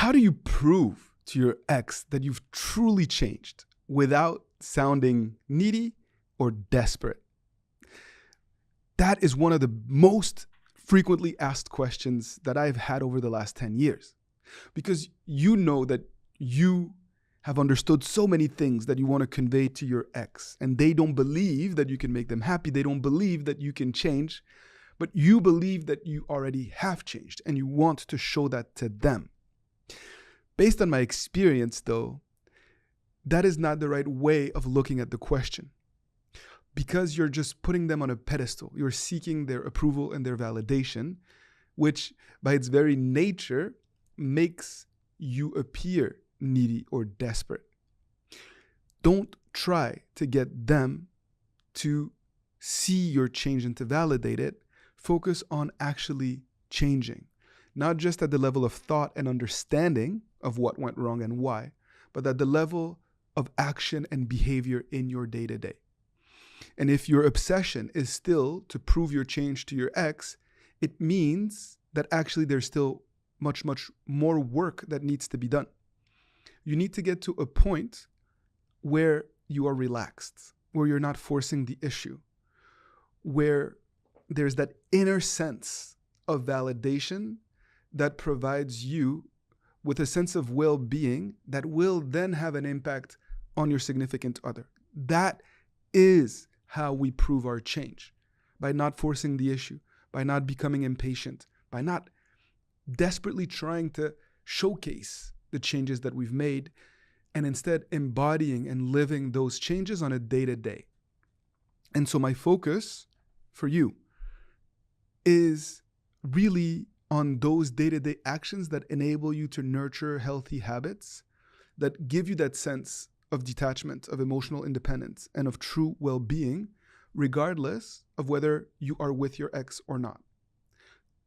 How do you prove to your ex that you've truly changed without sounding needy or desperate? That is one of the most frequently asked questions that I've had over the last 10 years. Because you know that you have understood so many things that you want to convey to your ex, and they don't believe that you can make them happy. They don't believe that you can change, but you believe that you already have changed and you want to show that to them. Based on my experience, though, that is not the right way of looking at the question, because you're just putting them on a pedestal. You're seeking their approval and their validation, which by its very nature makes you appear needy or desperate. Don't try to get them to see your change and to validate it. Focus on actually changing, not just at the level of thought and understanding of what went wrong and why, but at the level of action and behavior in your day-to-day. And if your obsession is still to prove your change to your ex, it means that actually there's still much, much more work that needs to be done. You need to get to a point where you are relaxed, where you're not forcing the issue, where there's that inner sense of validation that provides you with a sense of well-being that will then have an impact on your significant other. That is how we prove our change, by not forcing the issue, by not becoming impatient, by not desperately trying to showcase the changes that we've made, and instead embodying and living those changes on a day-to-day. And so my focus for you is really on those day-to-day actions that enable you to nurture healthy habits that give you that sense of detachment, of emotional independence, and of true well-being, regardless of whether you are with your ex or not.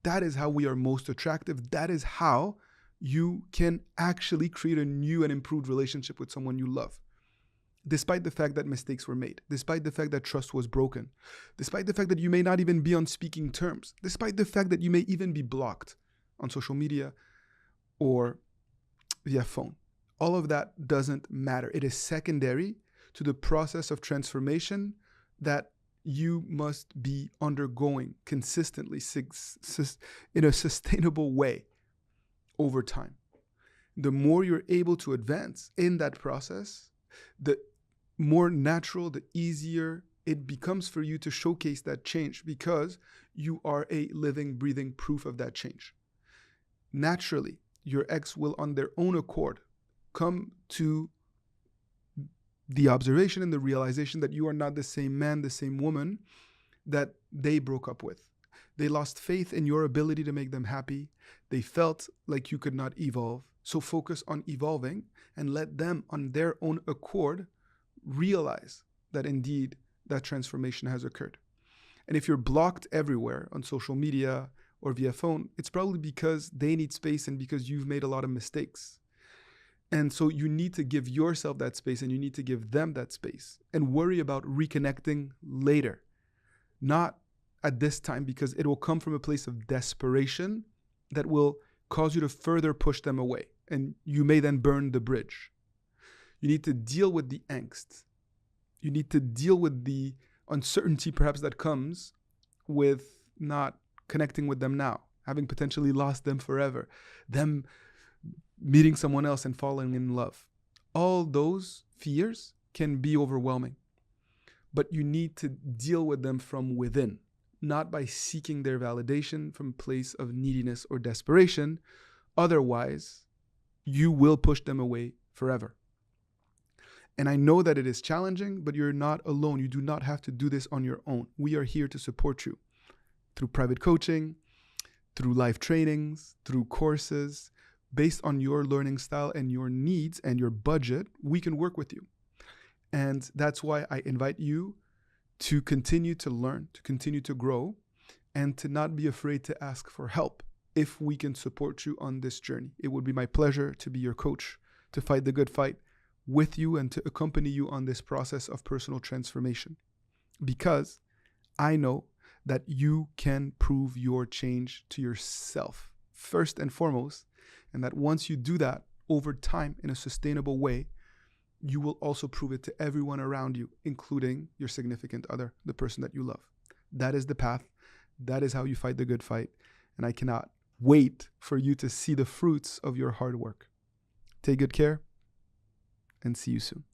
That is how we are most attractive. That is how you can actually create a new and improved relationship with someone you love, despite the fact that mistakes were made, despite the fact that trust was broken, despite the fact that you may not even be on speaking terms, despite the fact that you may even be blocked on social media or via phone. All of that doesn't matter. It is secondary to the process of transformation that you must be undergoing consistently in a sustainable way over time. The more you're able to advance in that process, the more natural, the easier it becomes for you to showcase that change, because you are a living, breathing proof of that change. Naturally, your ex will on their own accord come to the observation and the realization that you are not the same man, the same woman that they broke up with. They lost faith in your ability to make them happy. They felt like you could not evolve. So focus on evolving and let them on their own accord realize that indeed that transformation has occurred. And if you're blocked everywhere on social media or via phone, it's probably because they need space and because you've made a lot of mistakes. And so you need to give yourself that space and you need to give them that space and worry about reconnecting later, not at this time, because it will come from a place of desperation that will cause you to further push them away. And you may then burn the bridge. You need to deal with the angst. You need to deal with the uncertainty perhaps that comes with not connecting with them now, having potentially lost them forever, them meeting someone else and falling in love. All those fears can be overwhelming, but you need to deal with them from within, not by seeking their validation from a place of neediness or desperation. Otherwise, you will push them away forever. And I know that it is challenging, but you're not alone. You do not have to do this on your own. We are here to support you through private coaching, through live trainings, through courses. Based on your learning style and your needs and your budget, we can work with you. And that's why I invite you to continue to learn, to continue to grow, and to not be afraid to ask for help if we can support you on this journey. It would be my pleasure to be your coach, to fight the good fight with you and to accompany you on this process of personal transformation. Because I know that you can prove your change to yourself. First and foremost, And that once you do that over time in a sustainable way, you will also prove it to everyone around you, including your significant other, the person that you love. That is the path. That is how you fight the good fight. And I cannot wait for you to see the fruits of your hard work. Take good care and see you soon.